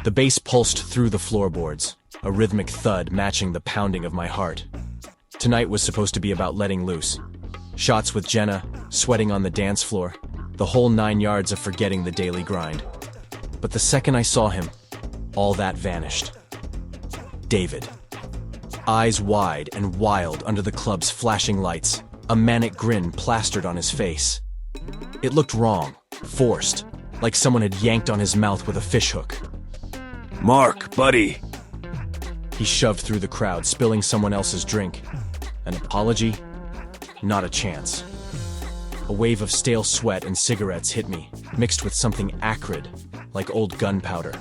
The bass pulsed through the floorboards, a rhythmic thud matching the pounding of my heart. Tonight was supposed to be about letting loose. Shots with Jenna, sweating on the dance floor, the whole 9 yards of forgetting the daily grind. But the second I saw him, all that vanished. David. Eyes wide and wild under the club's flashing lights, a manic grin plastered on his face. It looked wrong, forced, like someone had yanked on his mouth with a fishhook. Mark, buddy. He shoved through the crowd, spilling someone else's drink. An apology? Not a chance. A wave of stale sweat and cigarettes hit me, mixed with something acrid, like old gunpowder.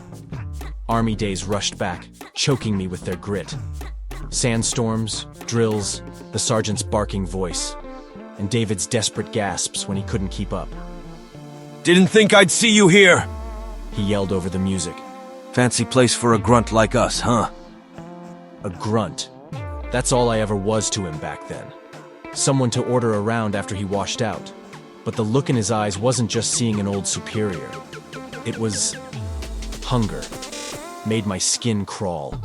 Army days rushed back, choking me with their grit. Sandstorms, drills, the sergeant's barking voice, and David's desperate gasps when he couldn't keep up. Didn't think I'd see you here. He yelled over the music. Fancy place for a grunt like us, huh? A grunt. That's all I ever was to him back then. Someone to order around after he washed out. But the look in his eyes wasn't just seeing an old superior. It was hunger. Made my skin crawl.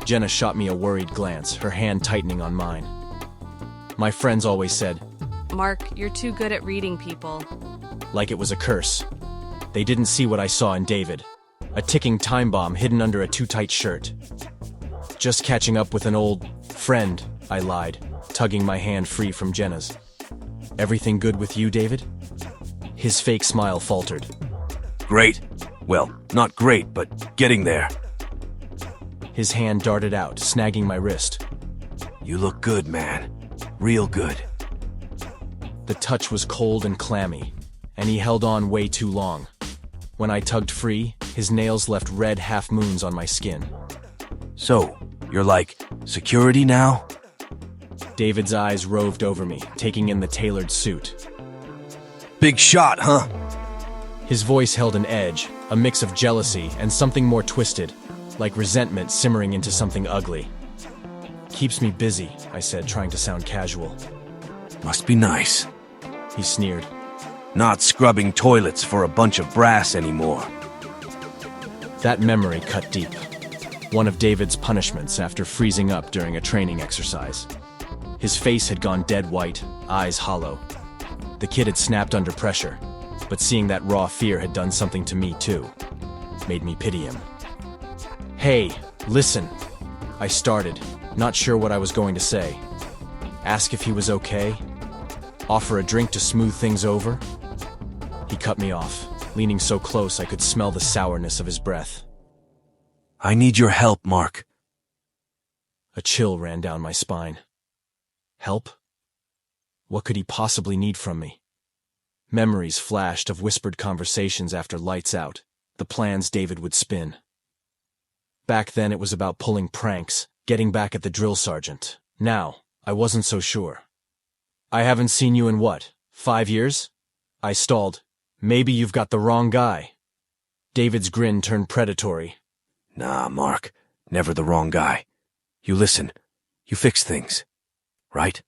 Jenna shot me a worried glance, her hand tightening on mine. My friends always said, Mark, you're too good at reading people. Like it was a curse. They didn't see what I saw in David. A ticking time bomb hidden under a too-tight shirt. Just catching up with an old friend, I lied, tugging my hand free from Jenna's. Everything good with you, David? His fake smile faltered. Great. Well, not great, but getting there. His hand darted out, snagging my wrist. You look good, man. Real good. The touch was cold and clammy, and he held on way too long. When I tugged free, his nails left red half-moons on my skin. So, you're like, security now? David's eyes roved over me, taking in the tailored suit. Big shot, huh? His voice held an edge, a mix of jealousy and something more twisted, like resentment simmering into something ugly. Keeps me busy, I said, trying to sound casual. Must be nice. He sneered. Not scrubbing toilets for a bunch of brass anymore. That memory cut deep. One of David's punishments after freezing up during a training exercise. His face had gone dead white, eyes hollow. The kid had snapped under pressure, but seeing that raw fear had done something to me too. Made me pity him. Hey, listen. I started, not sure what I was going to say. Ask if he was okay? Offer a drink to smooth things over? He cut me off, leaning so close I could smell the sourness of his breath. I need your help, Mark. A chill ran down my spine. Help? What could he possibly need from me? Memories flashed of whispered conversations after lights out, the plans David would spin. Back then it was about pulling pranks, getting back at the drill sergeant. Now, I wasn't so sure. I haven't seen you in what, 5 years? I stalled. Maybe you've got the wrong guy. David's grin turned predatory. Nah, Mark. Never the wrong guy. You listen. You fix things. Right?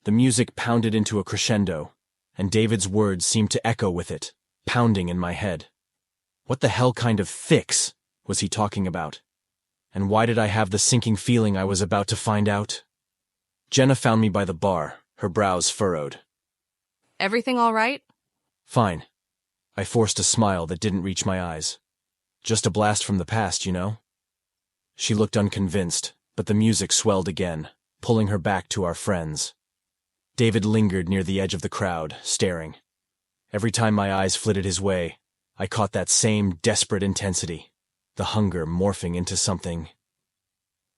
The music pounded into a crescendo, and David's words seemed to echo with it, pounding in my head. What the hell kind of fix was he talking about? And why did I have the sinking feeling I was about to find out? Jenna found me by the bar, her brows furrowed. Everything all right? Fine. I forced a smile that didn't reach my eyes. Just a blast from the past, you know? She looked unconvinced, but the music swelled again, pulling her back to our friends. David lingered near the edge of the crowd, staring. Every time my eyes flitted his way, I caught that same desperate intensity, the hunger morphing into something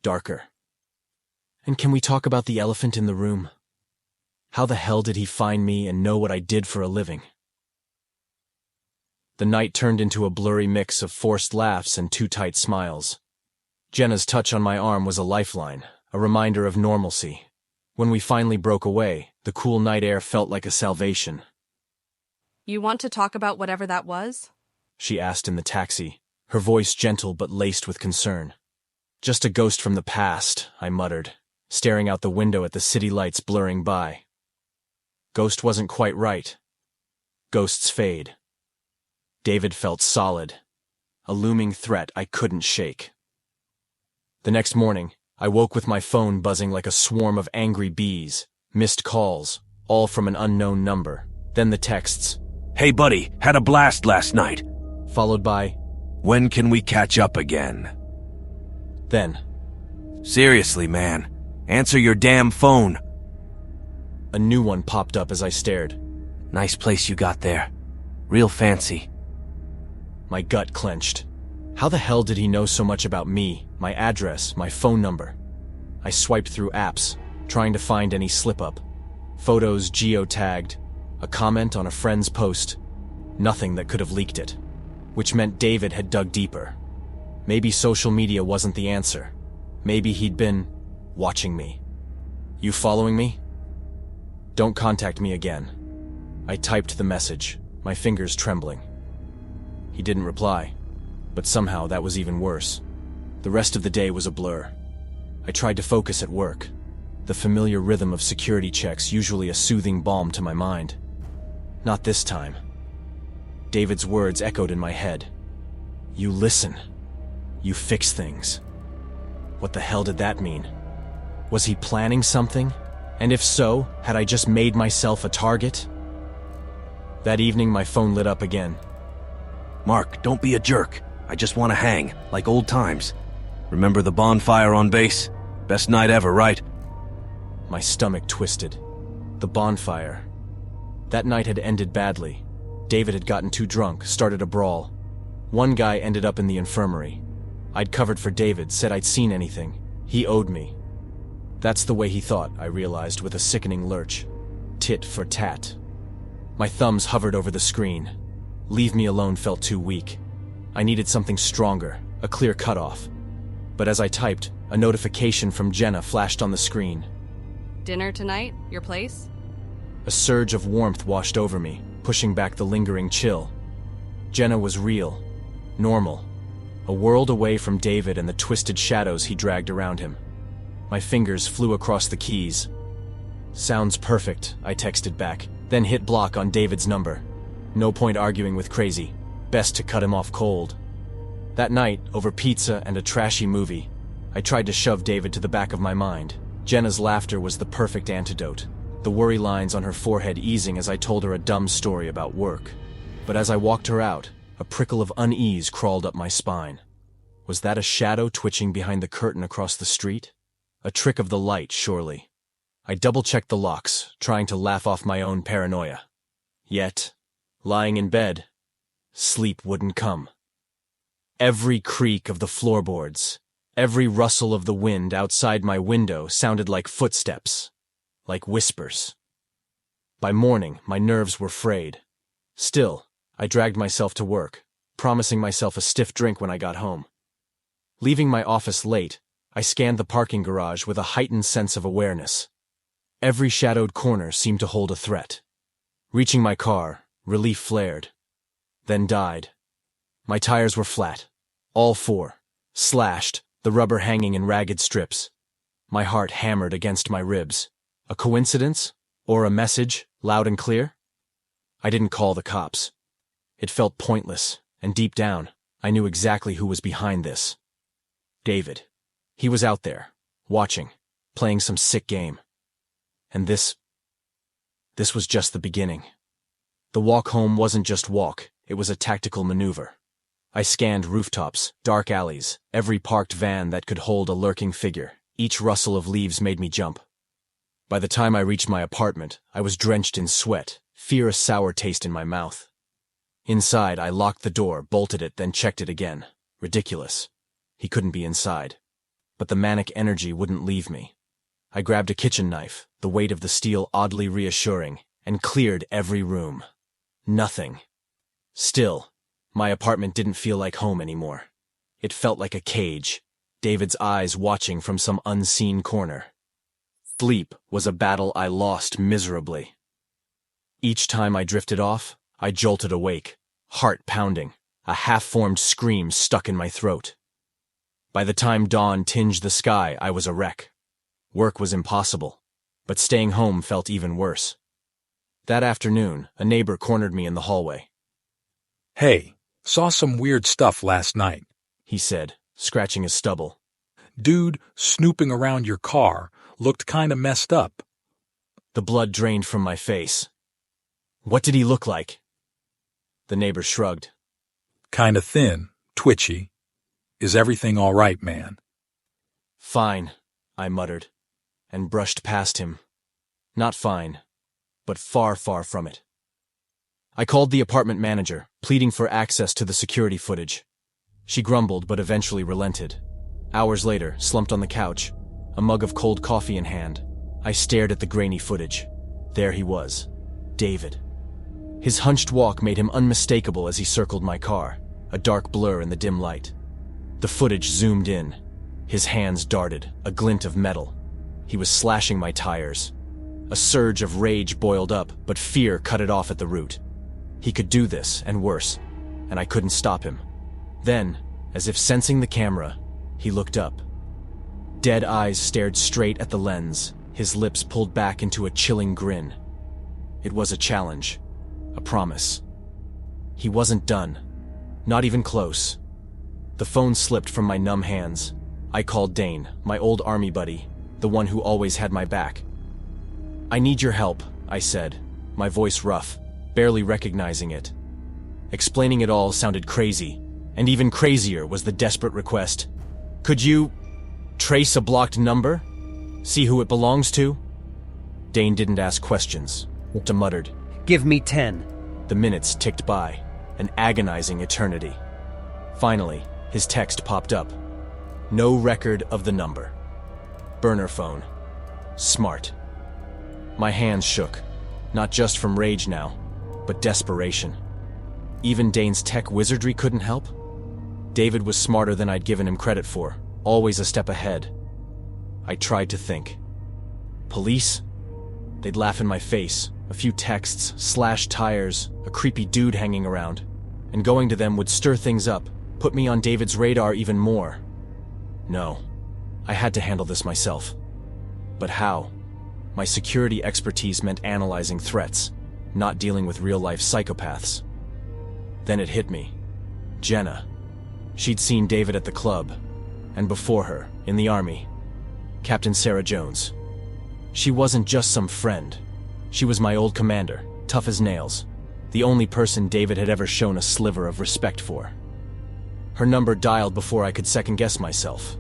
darker. And can we talk about the elephant in the room? How the hell did he find me and know what I did for a living? The night turned into a blurry mix of forced laughs and too tight smiles. Jenna's touch on my arm was a lifeline, a reminder of normalcy. When we finally broke away, the cool night air felt like a salvation. You want to talk about whatever that was? She asked in the taxi, her voice gentle but laced with concern. Just a ghost from the past, I muttered, staring out the window at the city lights blurring by. Ghost wasn't quite right. Ghosts fade. David felt solid. a looming threat I couldn't shake. The next morning, I woke with my phone buzzing like a swarm of angry bees, missed calls, all from an unknown number. Then the texts, "Hey buddy, had a blast last night. followed by, When can we catch up again?" then, Seriously, man. Answer your damn phone. a new one popped up as I stared. Nice place you got there. Real fancy. My gut clenched. How the hell did he know so much about me, my address, my phone number? I swiped through apps, trying to find any slip-up. Photos geotagged, a comment on a friend's post. Nothing that could have leaked it. Which meant David had dug deeper. Maybe social media wasn't the answer. Maybe he'd been watching me. You following me? Don't contact me again. I typed the message, my fingers trembling. He didn't reply, but somehow that was even worse. The rest of the day was a blur. I tried to focus at work. The familiar rhythm of security checks, usually a soothing balm to my mind. Not this time. David's words echoed in my head. You listen. You fix things. What the hell did that mean? Was he planning something? And if so, had I just made myself a target? That evening, my phone lit up again. Mark, don't be a jerk. I just want to hang, like old times. Remember the bonfire on base? Best night ever, right? My stomach twisted. The bonfire. That night had ended badly. David had gotten too drunk, started a brawl. One guy ended up in the infirmary. I'd covered for David, said I'd seen anything. He owed me. That's the way he thought, I realized with a sickening lurch. Tit for tat. My thumbs hovered over the screen. Leave me alone felt too weak. I needed something stronger, a clear cutoff. But as I typed, a notification from Jenna flashed on the screen. Dinner tonight? Your place? A surge of warmth washed over me, pushing back the lingering chill. Jenna was real, normal, a world away from David and the twisted shadows he dragged around him. My fingers flew across the keys. Sounds perfect, I texted back, then hit block on David's number. No point arguing with crazy. Best to cut him off cold. That night, over pizza and a trashy movie, I tried to shove David to the back of my mind. Jenna's laughter was the perfect antidote, the worry lines on her forehead easing as I told her a dumb story about work. But as I walked her out, a prickle of unease crawled up my spine. Was that a shadow twitching behind the curtain across the street? A trick of the light, surely. I double-checked the locks, trying to laugh off my own paranoia. Yet, lying in bed, sleep wouldn't come. Every creak of the floorboards, every rustle of the wind outside my window sounded like footsteps, like whispers. By morning, my nerves were frayed. Still, I dragged myself to work, promising myself a stiff drink when I got home. Leaving my office late, I scanned the parking garage with a heightened sense of awareness. Every shadowed corner seemed to hold a threat. Reaching my car, relief flared, then died. My tires were flat, all four, slashed, the rubber hanging in ragged strips. My heart hammered against my ribs. A coincidence? Or a message, loud and clear? I didn't call the cops. It felt pointless, and deep down, I knew exactly who was behind this. David. He was out there, watching, playing some sick game. And this was just the beginning. The walk home wasn't just walk, it was a tactical maneuver. I scanned rooftops, dark alleys, every parked van that could hold a lurking figure. Each rustle of leaves made me jump. By the time I reached my apartment, I was drenched in sweat, fear a sour taste in my mouth. Inside, I locked the door, bolted it, then checked it again. Ridiculous. He couldn't be inside. But the manic energy wouldn't leave me. I grabbed a kitchen knife, the weight of the steel oddly reassuring, and cleared every room. Nothing. Still, my apartment didn't feel like home anymore. It felt like a cage, David's eyes watching from some unseen corner. Sleep was a battle I lost miserably. Each time I drifted off, I jolted awake, heart pounding, a half-formed scream stuck in my throat. By the time dawn tinged the sky, I was a wreck. Work was impossible, but staying home felt even worse. That afternoon, a neighbor cornered me in the hallway. Hey, Saw some weird stuff last night, he said, scratching his stubble. Dude snooping around your car looked kinda messed up. The blood drained from my face. What did he look like? The neighbor shrugged. Kinda thin, twitchy. Is everything all right, man? Fine, I muttered, and brushed past him. Not fine, but far, far from it. I called the apartment manager, pleading for access to the security footage. She grumbled but eventually relented. Hours later, slumped on the couch, a mug of cold coffee in hand, I stared at the grainy footage. There he was, David. His hunched walk made him unmistakable as he circled my car, a dark blur in the dim light. The footage zoomed in. His hands darted, a glint of metal. He was slashing my tires. A surge of rage boiled up, but fear cut it off at the root. He could do this, and worse, and I couldn't stop him. Then, as if sensing the camera, he looked up. Dead eyes stared straight at the lens, his lips pulled back into a chilling grin. It was a challenge, a promise. He wasn't done, not even close. The phone slipped from my numb hands. I called Dane, my old army buddy, the one who always had my back. "I need your help," I said, my voice rough, barely recognizing it. Explaining it all sounded crazy, and even crazier was the desperate request. "Could you trace a blocked number? See who it belongs to?" Dane didn't ask questions, just muttered. "Give me 10. The minutes ticked by, an agonizing eternity. Finally, his text popped up. No record of the number. Burner phone. Smart. My hands shook, not just from rage now, but desperation. Even Dane's tech wizardry couldn't help? David was smarter than I'd given him credit for, always a step ahead. I tried to think. Police? They'd laugh in my face, a few texts, slashed tires, a creepy dude hanging around, and going to them would stir things up, put me on David's radar even more. No, I had to handle this myself. But how? My security expertise meant analyzing threats, not dealing with real-life psychopaths. Then it hit me. Jenna. She'd seen David at the club, and before her, in the army. Captain Sarah Jones. She wasn't just some friend. She was my old commander, tough as nails, the only person David had ever shown a sliver of respect for. Her number dialed before I could second-guess myself.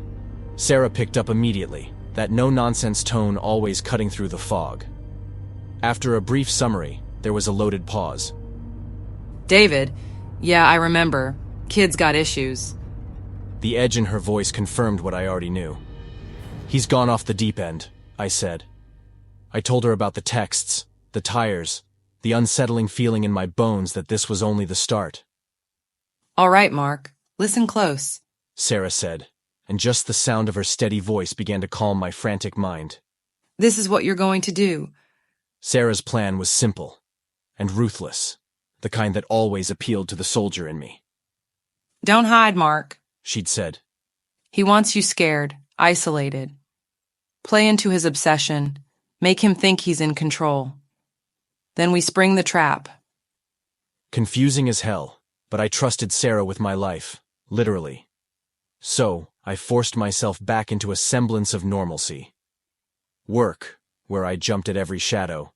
Sarah picked up immediately, that no-nonsense tone always cutting through the fog. After a brief summary, there was a loaded pause. "David, yeah, I remember. Kid's got issues." The edge in her voice confirmed what I already knew. "He's gone off the deep end," I said. I told her about the texts, the tires, the unsettling feeling in my bones that this was only the start. "All right, Mark. Listen close," Sarah said, and just the sound of her steady voice began to calm my frantic mind. "This is what you're going to do." Sarah's plan was simple and ruthless, the kind that always appealed to the soldier in me. "Don't hide, Mark," she'd said. "He wants you scared, isolated. Play into his obsession. Make him think he's in control. Then we spring the trap." Confusing as hell, but I trusted Sarah with my life, literally. So, I forced myself back into a semblance of normalcy. Work, where I jumped at every shadow.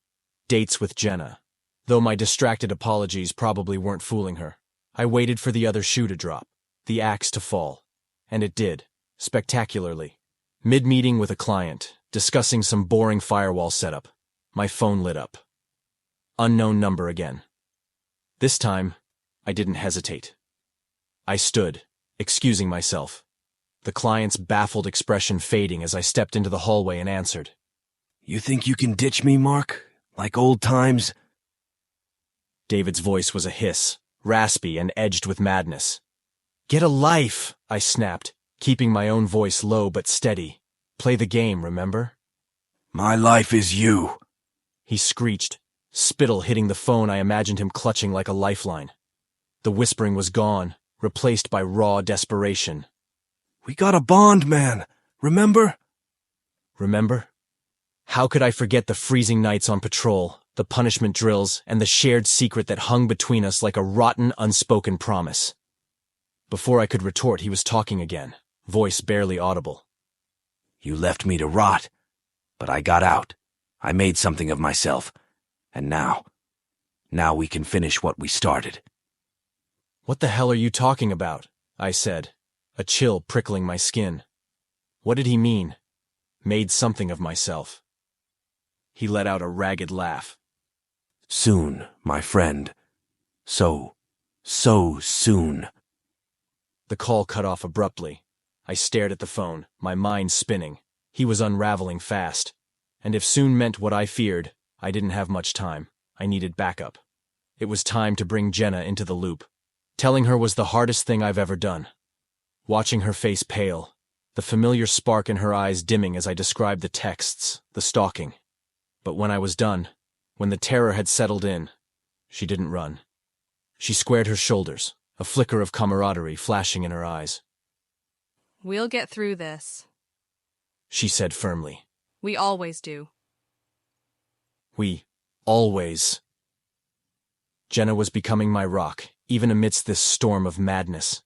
Dates with Jenna. Though my distracted apologies probably weren't fooling her. I waited for the other shoe to drop, the axe to fall. And it did, spectacularly. Mid-meeting with a client, discussing some boring firewall setup, my phone lit up. Unknown number again. This time, I didn't hesitate. I stood, excusing myself, the client's baffled expression fading as I stepped into the hallway and answered. "You think you can ditch me, Mark? Like old times?" David's voice was a hiss, raspy and edged with madness. "Get a life," I snapped, keeping my own voice low but steady. "Play the game, remember?" "My life is you," he screeched, spittle hitting the phone I imagined him clutching like a lifeline. The whispering was gone, replaced by raw desperation. "We got a bond, man. Remember?" Remember? How could I forget the freezing nights on patrol, the punishment drills, and the shared secret that hung between us like a rotten, unspoken promise. Before I could retort, he was talking again, voice barely audible. You left me to rot, but I got out. I made something of myself, and now we can finish what we started. What the hell are you talking about? I said, a chill prickling my skin. What did he mean? Made something of myself. He let out a ragged laugh. Soon, my friend. So soon. The call cut off abruptly. I stared at the phone, my mind spinning. He was unraveling fast. And if soon meant what I feared, I didn't have much time. I needed backup. It was time to bring Jenna into the loop. Telling her was the hardest thing I've ever done. Watching her face pale, the familiar spark in her eyes dimming as I described the texts, the stalking. But when I was done, when the terror had settled in, she didn't run. She squared her shoulders, a flicker of camaraderie flashing in her eyes. We'll get through this, she said firmly. We always do. We always. Jenna was becoming my rock, even amidst this storm of madness.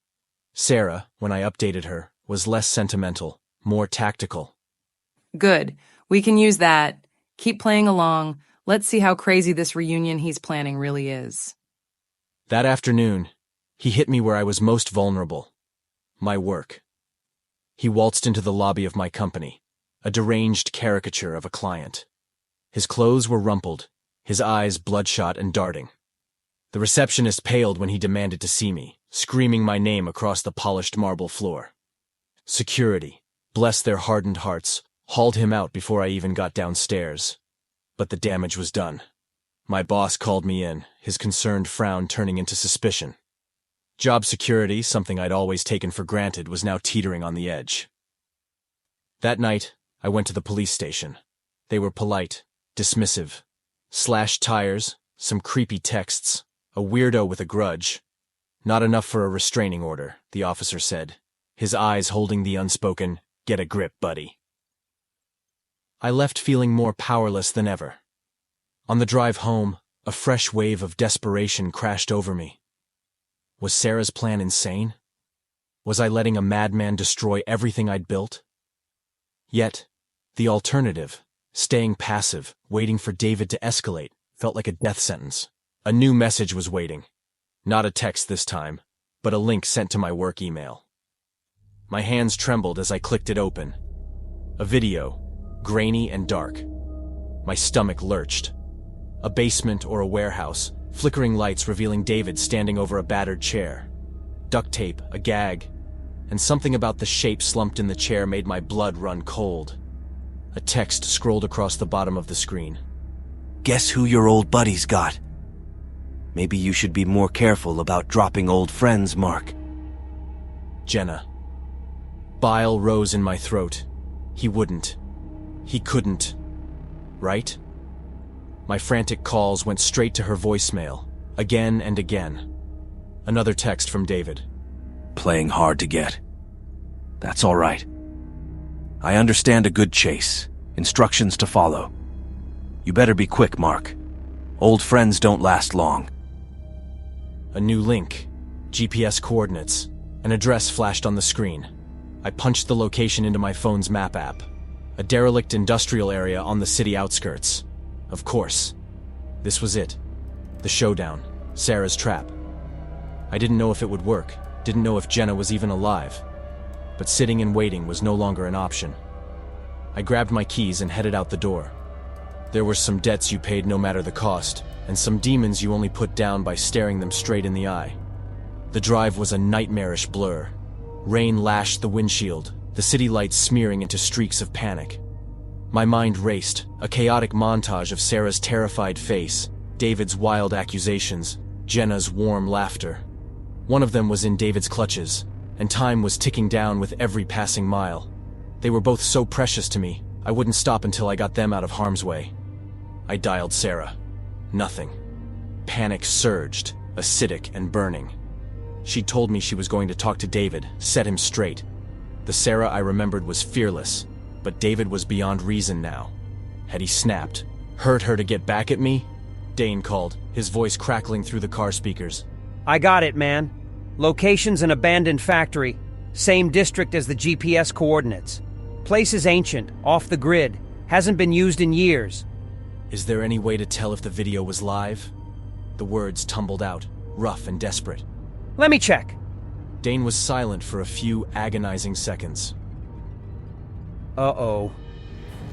Sarah, when I updated her, was less sentimental, more tactical. Good. We can use that. Keep playing along. Let's see how crazy this reunion he's planning really is. That afternoon, he hit me where I was most vulnerable. My work. He waltzed into the lobby of my company, a deranged caricature of a client. His clothes were rumpled, his eyes bloodshot and darting. The receptionist paled when he demanded to see me, screaming my name across the polished marble floor. Security, bless their hardened hearts, hauled him out before I even got downstairs. But the damage was done. My boss called me in, his concerned frown turning into suspicion. Job security, something I'd always taken for granted, was now teetering on the edge. That night, I went to the police station. They were polite, dismissive. Slashed tires, some creepy texts, a weirdo with a grudge. Not enough for a restraining order, the officer said, his eyes holding the unspoken, "Get a grip, buddy." I left feeling more powerless than ever. On the drive home, a fresh wave of desperation crashed over me. Was Sarah's plan insane? Was I letting a madman destroy everything I'd built? Yet, the alternative, staying passive, waiting for David to escalate, felt like a death sentence. A new message was waiting. Not a text this time, but a link sent to my work email. My hands trembled as I clicked it open. A video, grainy and dark. My stomach lurched. A basement or a warehouse, flickering lights revealing David standing over a battered chair. Duct tape, a gag, and something about the shape slumped in the chair made my blood run cold. A text scrolled across the bottom of the screen. Guess who your old buddies got? Maybe you should be more careful about dropping old friends, Mark. Jenna. Bile rose in my throat. He wouldn't. He couldn't. Right? My frantic calls went straight to her voicemail, again and again. Another text from David. Playing hard to get. That's all right. I understand a good chase. Instructions to follow. You better be quick, Mark. Old friends don't last long. A new link. GPS coordinates. An address flashed on the screen. I punched the location into my phone's map app. A derelict industrial area on the city outskirts. Of course. This was it. The showdown. Sarah's trap. I didn't know if it would work. Didn't know if Jenna was even alive. But sitting and waiting was no longer an option. I grabbed my keys and headed out the door. There were some debts you paid no matter the cost, and some demons you only put down by staring them straight in the eye. The drive was a nightmarish blur. Rain lashed the windshield, the city lights smearing into streaks of panic. My mind raced, a chaotic montage of Sarah's terrified face, David's wild accusations, Jenna's warm laughter. One of them was in David's clutches, and time was ticking down with every passing mile. They were both so precious to me, I wouldn't stop until I got them out of harm's way. I dialed Sarah. Nothing. Panic surged, acidic and burning. She told me she was going to talk to David, set him straight. The Sarah I remembered was fearless, but David was beyond reason now. Had he snapped, hurt her to get back at me? Dane called, his voice crackling through the car speakers. I got it, man. Location's an abandoned factory. Same district as the GPS coordinates. Place is ancient, off the grid. Hasn't been used in years. Is there any way to tell if the video was live? The words tumbled out, rough and desperate. Let me check. Dane was silent for a few agonizing seconds. Uh-oh.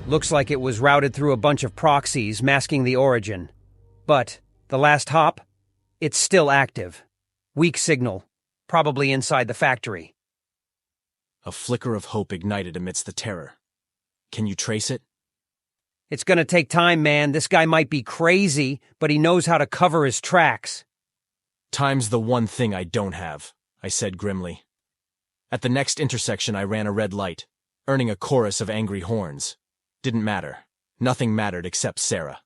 Looks like it was routed through a bunch of proxies, masking the origin. But the last hop? It's still active. Weak signal. Probably inside the factory. A flicker of hope ignited amidst the terror. Can you trace it? It's gonna take time, man. This guy might be crazy, but he knows how to cover his tracks. Time's the one thing I don't have, I said grimly. At the next intersection, I ran a red light, earning a chorus of angry horns. Didn't matter. Nothing mattered except Sarah.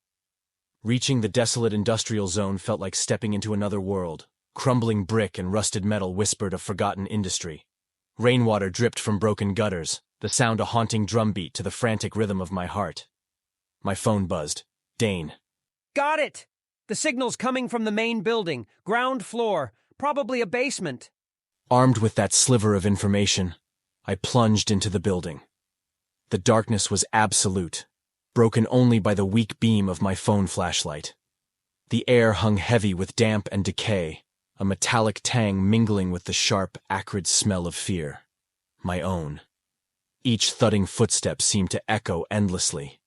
Reaching the desolate industrial zone felt like stepping into another world. Crumbling brick and rusted metal whispered of forgotten industry. Rainwater dripped from broken gutters, the sound a haunting drumbeat to the frantic rhythm of my heart. My phone buzzed. Dane. Got it! The signal's coming from the main building, ground floor, probably a basement. Armed with that sliver of information, I plunged into the building. The darkness was absolute, broken only by the weak beam of my phone flashlight. The air hung heavy with damp and decay, a metallic tang mingling with the sharp, acrid smell of fear. My own. Each thudding footstep seemed to echo endlessly.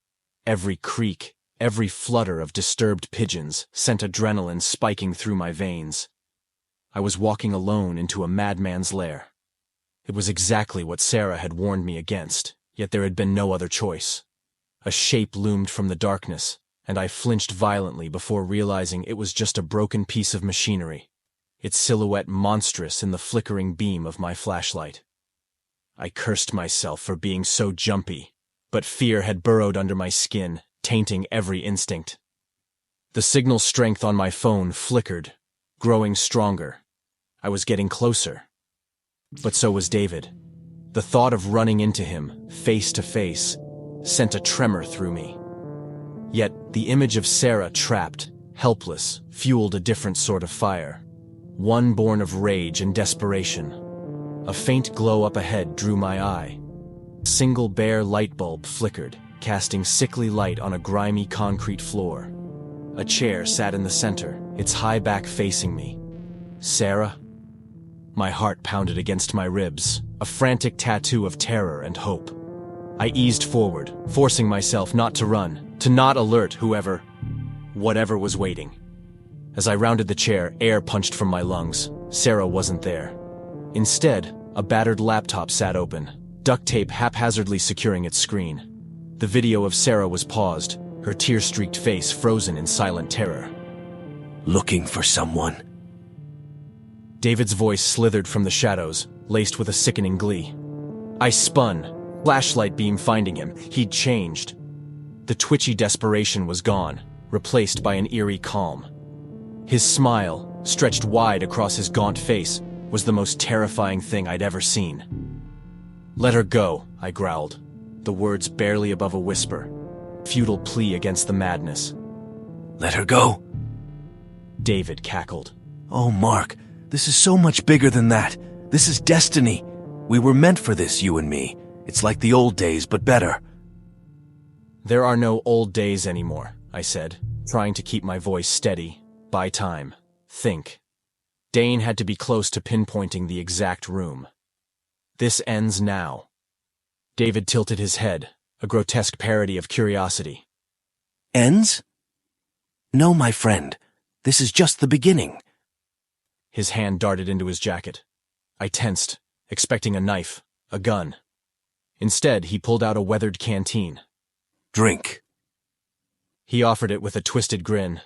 Every creak, every flutter of disturbed pigeons sent adrenaline spiking through my veins. I was walking alone into a madman's lair. It was exactly what Sarah had warned me against, yet there had been no other choice. A shape loomed from the darkness, and I flinched violently before realizing it was just a broken piece of machinery, its silhouette monstrous in the flickering beam of my flashlight. I cursed myself for being so jumpy, but fear had burrowed under my skin, tainting every instinct. The signal strength on my phone flickered, growing stronger. I was getting closer. But so was David. The thought of running into him, face to face, sent a tremor through me. Yet the image of Sarah trapped, helpless, fueled a different sort of fire. One born of rage and desperation. A faint glow up ahead drew my eye. A single bare light bulb flickered, casting sickly light on a grimy concrete floor. A chair sat in the center, its high back facing me. Sarah? My heart pounded against my ribs, a frantic tattoo of terror and hope. I eased forward, forcing myself not to run, to not alert whatever was waiting. As I rounded the chair, air punched from my lungs. Sarah wasn't there. Instead, a battered laptop sat open, duct tape haphazardly securing its screen. The video of Sarah was paused, her tear-streaked face frozen in silent terror. Looking for someone? David's voice slithered from the shadows, laced with a sickening glee. I spun, flashlight beam finding him. He'd changed. The twitchy desperation was gone, replaced by an eerie calm. His smile, stretched wide across his gaunt face, was the most terrifying thing I'd ever seen. Let her go, I growled, the words barely above a whisper, futile plea against the madness. Let her go? David cackled. Oh, Mark, this is so much bigger than that. This is destiny. We were meant for this, you and me. It's like the old days, but better. There are no old days anymore, I said, trying to keep my voice steady. Buy time. Think. Dane had to be close to pinpointing the exact room. This ends now. David tilted his head, a grotesque parody of curiosity. Ends? No, my friend. This is just the beginning. His hand darted into his jacket. I tensed, expecting a knife, a gun. Instead, he pulled out a weathered canteen. Drink. He offered it with a twisted grin.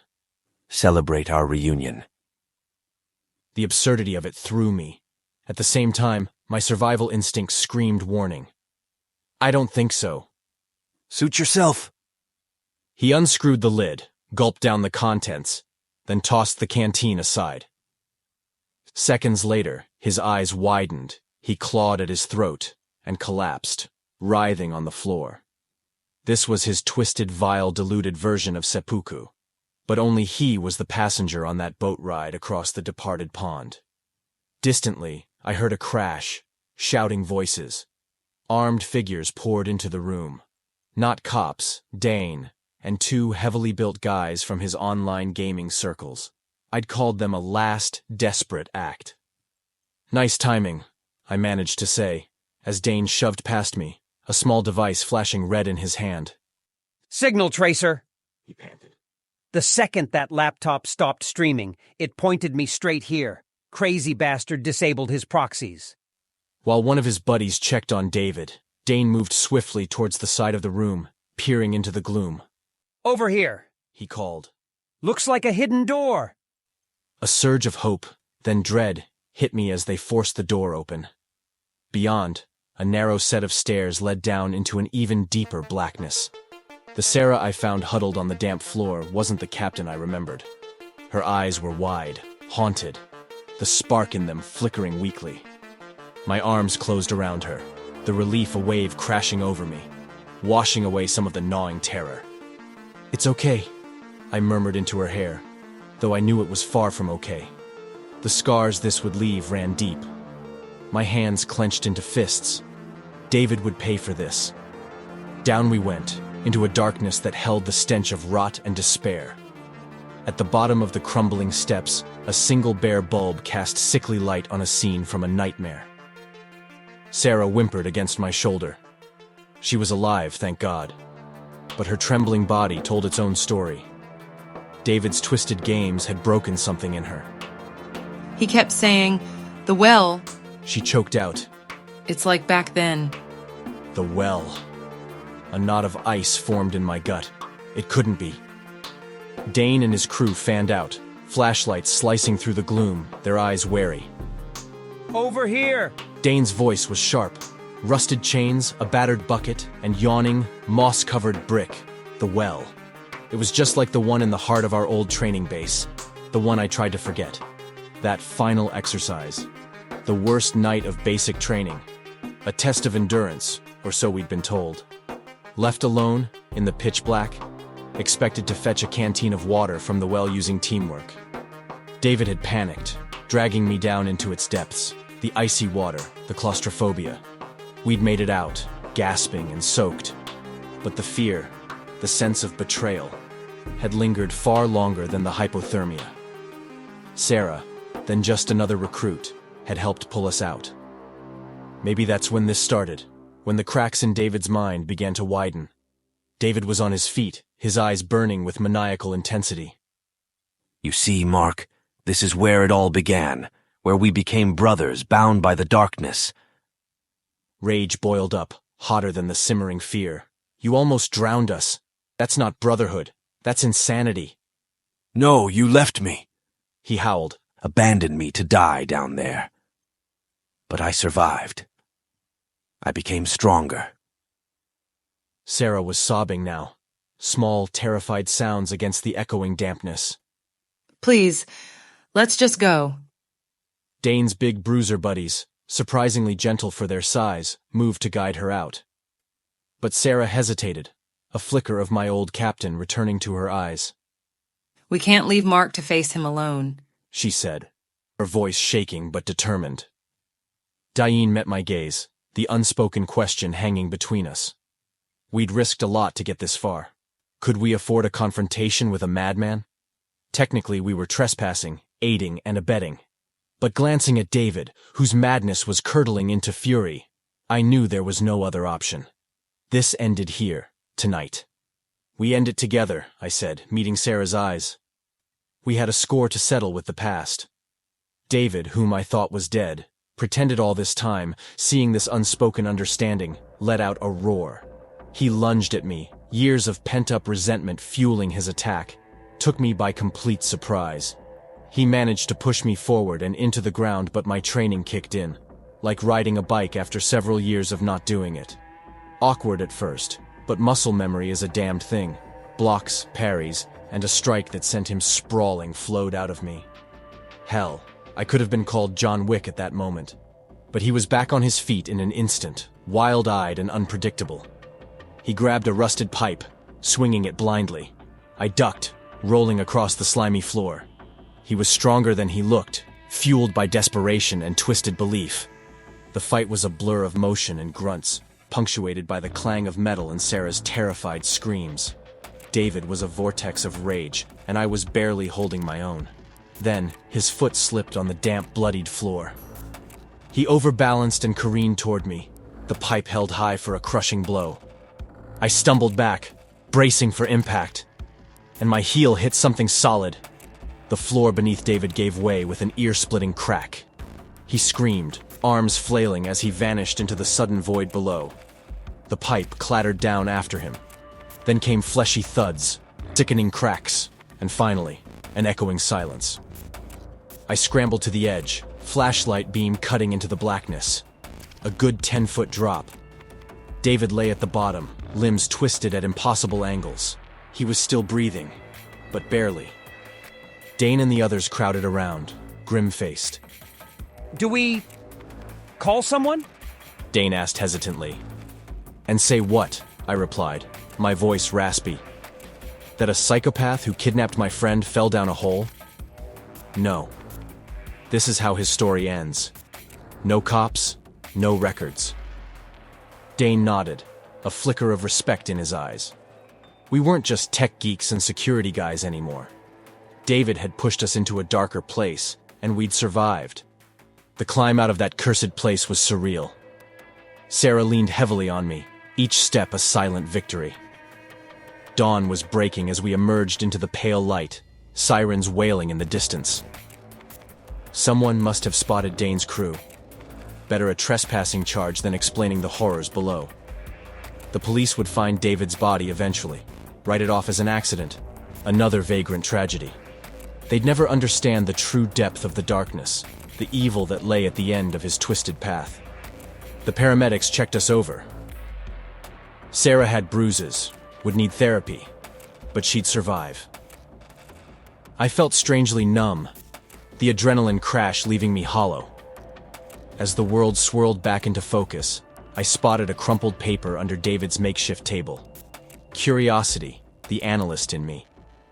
Celebrate our reunion. The absurdity of it threw me. At the same time, my survival instinct screamed warning. I don't think so. Suit yourself. He unscrewed the lid, gulped down the contents, then tossed the canteen aside. Seconds later, his eyes widened, he clawed at his throat, and collapsed, writhing on the floor. This was his twisted, vile, diluted version of seppuku. But only he was the passenger on that boat ride across the departed pond. Distantly, I heard a crash, shouting voices. Armed figures poured into the room. Not cops, Dane, and two heavily built guys from his online gaming circles. I'd called them a last, desperate act. "Nice timing," I managed to say, as Dane shoved past me, a small device flashing red in his hand. Signal tracer, He panted. the second that laptop stopped streaming, it pointed me straight here. Crazy bastard disabled his proxies. While one of his buddies checked on David, Dane moved swiftly towards the side of the room, peering into the gloom. Over here. He called. Looks like a hidden door. A surge of hope, then dread, hit me as they forced the door open. Beyond, a narrow set of stairs led down into an even deeper blackness. The Sarah I found huddled on the damp floor wasn't the captain I remembered. Her eyes were wide, haunted, the spark in them flickering weakly. My arms closed around her, the relief a wave crashing over me, washing away some of the gnawing terror. "It's okay," I murmured into her hair, though I knew it was far from okay. The scars this would leave ran deep. My hands clenched into fists. David would pay for this. Down we went, into a darkness that held the stench of rot and despair. At the bottom of the crumbling steps, a single bare bulb cast sickly light on a scene from a nightmare. Sarah whimpered against my shoulder. She was alive, thank God. But her trembling body told its own story. David's twisted games had broken something in her. He kept saying, "The well." She choked out. It's like back then. The well. A knot of ice formed in my gut. It couldn't be. Dane and his crew fanned out, flashlights slicing through the gloom, their eyes wary. Over here. Dane's voice was sharp. Rusted chains, a battered bucket, and yawning, moss-covered brick. The well. It was just like the one in the heart of our old training base. The one I tried to forget. That final exercise. The worst night of basic training. A test of endurance, or so we'd been told. Left alone, in the pitch black, expected to fetch a canteen of water from the well using teamwork. David had panicked, dragging me down into its depths. The icy water, the claustrophobia. We'd made it out, gasping and soaked. But the fear, the sense of betrayal, had lingered far longer than the hypothermia. Sarah, then just another recruit, had helped pull us out. Maybe that's when this started, when the cracks in David's mind began to widen. David was on his feet, his eyes burning with maniacal intensity. You see, Mark, this is where it all began, where we became brothers bound by the darkness. Rage boiled up, hotter than the simmering fear. "You almost drowned us. That's not brotherhood. That's insanity." No, you left me. He howled. Abandoned me to die down there. But I survived. I became stronger. Sarah was sobbing now. Small, terrified sounds against the echoing dampness. Please, let's just go. Dane's big bruiser buddies, surprisingly gentle for their size, moved to guide her out. But Sarah hesitated, a flicker of my old captain returning to her eyes. We can't leave Mark to face him alone, she said, her voice shaking but determined. Diane met my gaze, the unspoken question hanging between us. We'd risked a lot to get this far. Could we afford a confrontation with a madman? Technically, we were trespassing, aiding and abetting. But glancing at David, whose madness was curdling into fury, I knew there was no other option. This ended here, tonight. We end it together, I said, meeting Sarah's eyes. We had a score to settle with the past. David, whom I thought was dead, pretended all this time, seeing this unspoken understanding, let out a roar. He lunged at me, years of pent-up resentment fueling his attack, took me by complete surprise. He managed to push me forward and into the ground, but my training kicked in, like riding a bike after several years of not doing it. Awkward at first, but muscle memory is a damned thing. Blocks, parries, and a strike that sent him sprawling flowed out of me. Hell, I could have been called John Wick at that moment. But he was back on his feet in an instant, wild-eyed and unpredictable. He grabbed a rusted pipe, swinging it blindly. I ducked, rolling across the slimy floor. He was stronger than he looked, fueled by desperation and twisted belief. The fight was a blur of motion and grunts, punctuated by the clang of metal and Sarah's terrified screams. David was a vortex of rage, and I was barely holding my own. Then, his foot slipped on the damp, bloodied floor. He overbalanced and careened toward me, the pipe held high for a crushing blow. I stumbled back, bracing for impact, and my heel hit something solid. The floor beneath David gave way with an ear-splitting crack. He screamed, arms flailing as he vanished into the sudden void below. The pipe clattered down after him. Then came fleshy thuds, sickening cracks, and finally, an echoing silence. I scrambled to the edge, flashlight beam cutting into the blackness. A good 10-foot drop. David lay at the bottom, limbs twisted at impossible angles. He was still breathing, but barely. Dane and the others crowded around, grim-faced. Do we call someone? Dane asked hesitantly. And say what? I replied, my voice raspy. That a psychopath who kidnapped my friend fell down a hole? No. This is how his story ends. No cops, no records. Dane nodded, a flicker of respect in his eyes. We weren't just tech geeks and security guys anymore. David had pushed us into a darker place, and we'd survived. The climb out of that cursed place was surreal. Sarah leaned heavily on me, each step a silent victory. Dawn was breaking as we emerged into the pale light, sirens wailing in the distance. Someone must have spotted Dane's crew. Better a trespassing charge than explaining the horrors below. The police would find David's body eventually, write it off as an accident, another vagrant tragedy. They'd never understand the true depth of the darkness, the evil that lay at the end of his twisted path. The paramedics checked us over. Sarah had bruises, would need therapy, but she'd survive. I felt strangely numb, the adrenaline crash leaving me hollow. As the world swirled back into focus, I spotted a crumpled paper under David's makeshift table. Curiosity, the analyst in me,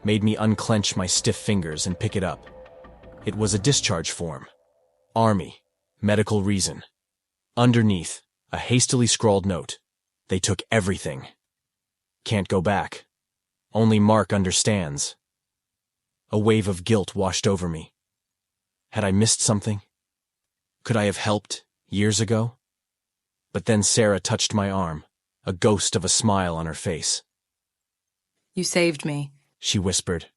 made me unclench my stiff fingers and pick it up. It was a discharge form. Army, medical reason. Underneath, a hastily scrawled note. They took everything. Can't go back. Only Mark understands. A wave of guilt washed over me. Had I missed something? Could I have helped years ago? But then Sarah touched my arm, a ghost of a smile on her face. You saved me. She whispered.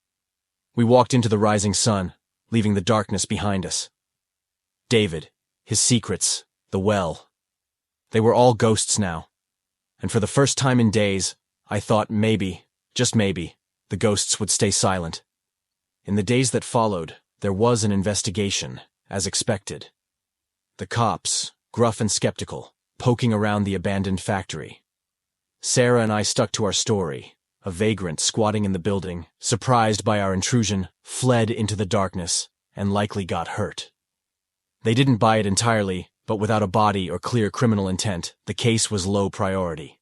We walked into the rising sun, leaving the darkness behind us. David, his secrets, the well. They were all ghosts now. And for the first time in days, I thought maybe, just maybe, the ghosts would stay silent. In the days that followed, there was an investigation, as expected. The cops, gruff and skeptical, poking around the abandoned factory. Sarah and I stuck to our story. A vagrant squatting in the building, surprised by our intrusion, fled into the darkness, and likely got hurt. They didn't buy it entirely, but without a body or clear criminal intent, the case was low priority.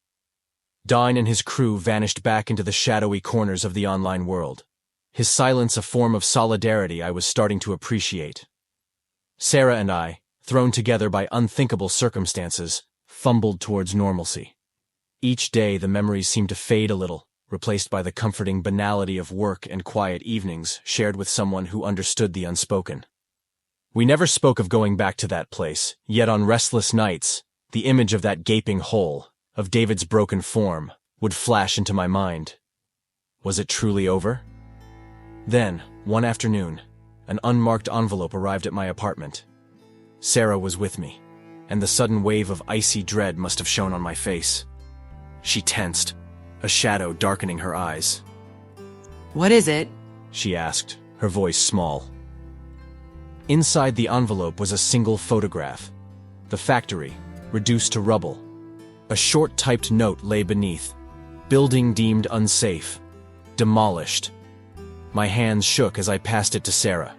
Dine and his crew vanished back into the shadowy corners of the online world. His silence a form of solidarity I was starting to appreciate. Sarah and I, thrown together by unthinkable circumstances, fumbled towards normalcy. Each day the memories seemed to fade a little, replaced by the comforting banality of work and quiet evenings shared with someone who understood the unspoken. We never spoke of going back to that place, yet on restless nights, the image of that gaping hole, of David's broken form, would flash into my mind. Was it truly over? Then, one afternoon, an unmarked envelope arrived at my apartment. Sarah was with me, and the sudden wave of icy dread must have shown on my face. She tensed, a shadow darkening her eyes. What is it? She asked, her voice small. Inside the envelope was a single photograph. The factory, reduced to rubble. A short typed note lay beneath. Building deemed unsafe. Demolished. My hands shook as I passed it to Sarah.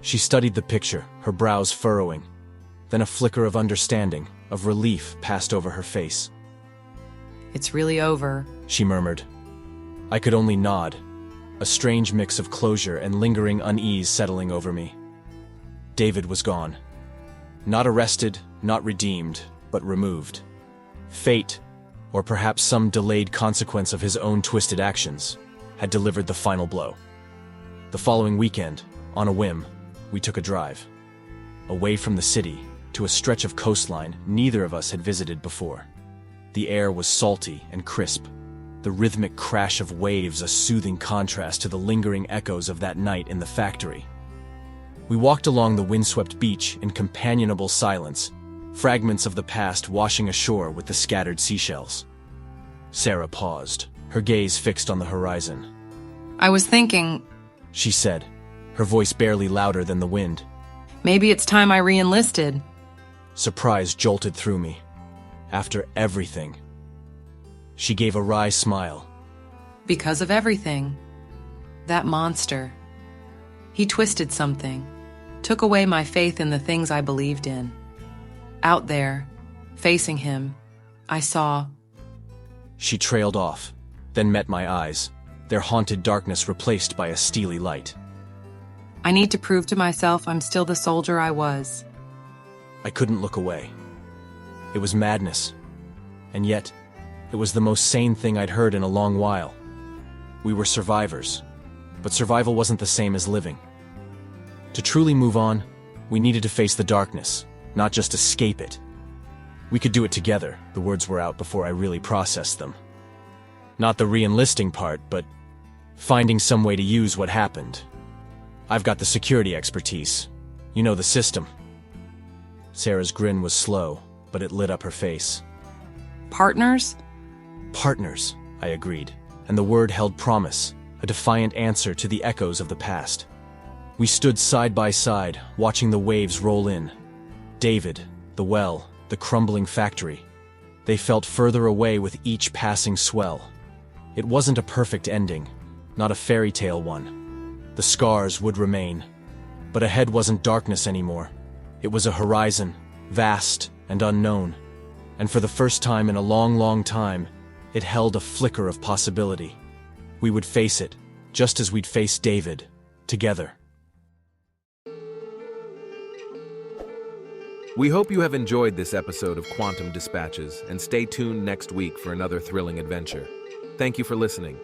She studied the picture, her brows furrowing. Then a flicker of understanding, of relief passed over her face. It's really over, she murmured. I could only nod. a strange mix of closure and lingering unease settling over me. David was gone. Not arrested, not redeemed, but removed. Fate, or perhaps some delayed consequence of his own twisted actions, had delivered the final blow. The following weekend, on a whim, we took a drive. Away from the city, to a stretch of coastline neither of us had visited before. The air was salty and crisp, the rhythmic crash of waves a soothing contrast to the lingering echoes of that night in the factory. We walked along the windswept beach in companionable silence, fragments of the past washing ashore with the scattered seashells. Sarah paused, her gaze fixed on the horizon. I was thinking, She said, her voice barely louder than the wind. maybe it's time I re-enlisted. Surprise jolted through me. After everything. She gave a wry smile. Because of everything. That monster. He twisted something, took away my faith in the things I believed in. Out there, facing him, I saw. She trailed off, then met my eyes, their haunted darkness replaced by a steely light. I need to prove to myself I'm still the soldier I was. I couldn't look away. It was madness. And yet, it was the most sane thing I'd heard in a long while. We were survivors, but survival wasn't the same as living. To truly move on, we needed to face the darkness, not just escape it. We could do it together, the words were out before I really processed them. Not the re-enlisting part, but finding some way to use what happened. I've got the security expertise. You know the system. Sarah's grin was slow, but it lit up her face. Partners? Partners, I agreed, and the word held promise, a defiant answer to the echoes of the past. We stood side by side, watching the waves roll in. David, the well, the crumbling factory. They felt further away with each passing swell. It wasn't a perfect ending, not a fairy tale one. The scars would remain. But ahead wasn't darkness anymore. It was a horizon, vast and unknown. And for the first time in a long, long time, it held a flicker of possibility. We would face it, just as we'd faced David, together. We hope you have enjoyed this episode of Quantum Dispatches and stay tuned next week for another thrilling adventure. Thank you for listening.